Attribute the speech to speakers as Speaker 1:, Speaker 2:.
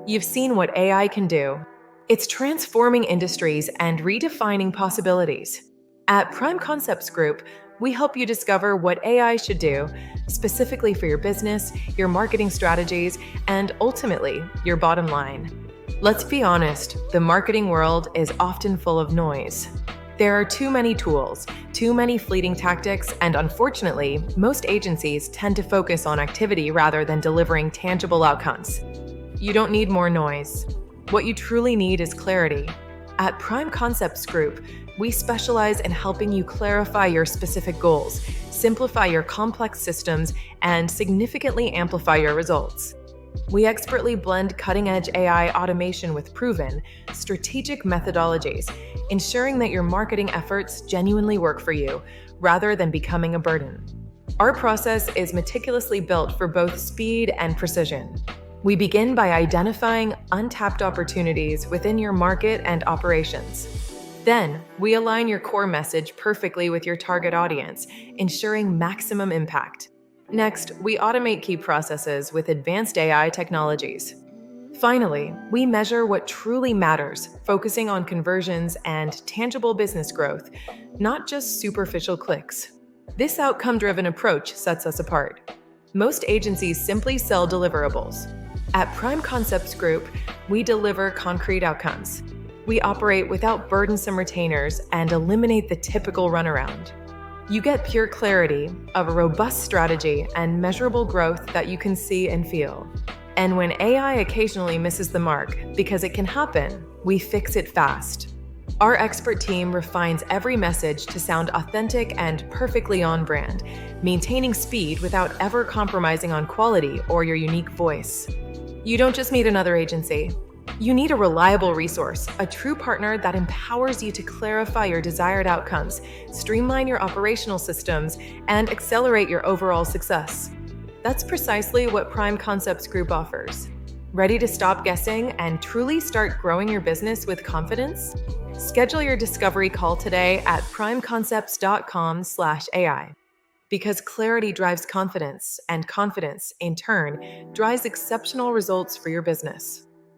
Speaker 1: You've seen what AI can do. It's transforming industries and redefining possibilities. At Prime Concepts Group, we help you discover what AI should do, specifically for your business, your marketing strategies, and ultimately, your bottom line. Let's be honest, the marketing world is often full of noise. There are too many tools, too many fleeting tactics, and unfortunately, most agencies tend to focus on activity rather than delivering tangible outcomes. You don't need more noise. What you truly need is clarity. At Prime Concepts Group, we specialize in helping you clarify your specific goals, simplify your complex systems, and significantly amplify your results. We expertly blend cutting-edge AI automation with proven, strategic methodologies, ensuring that your marketing efforts genuinely work for you, rather than becoming a burden. Our process is meticulously built for both speed and precision. We begin by identifying untapped opportunities within your market and operations. Then, we align your core message perfectly with your target audience, ensuring maximum impact. Next, we automate key processes with advanced AI technologies. Finally, we measure what truly matters, focusing on conversions and tangible business growth, not just superficial clicks. This outcome-driven approach sets us apart. Most agencies simply sell deliverables. At Prime Concepts Group, we deliver concrete outcomes. We operate without burdensome retainers and eliminate the typical runaround. You get pure clarity of a robust strategy and measurable growth that you can see and feel. And when AI occasionally misses the mark, because it can happen, we fix it fast. Our expert team refines every message to sound authentic and perfectly on brand, maintaining speed without ever compromising on quality or your unique voice. You don't just need another agency. You need a reliable resource, a true partner that empowers you to clarify your desired outcomes, streamline your operational systems, and accelerate your overall success. That's precisely what Prime Concepts Group offers. Ready to stop guessing and truly start growing your business with confidence? Schedule your discovery call today at primeconcepts.com/AI. Because clarity drives confidence, and confidence, in turn, drives exceptional results for your business.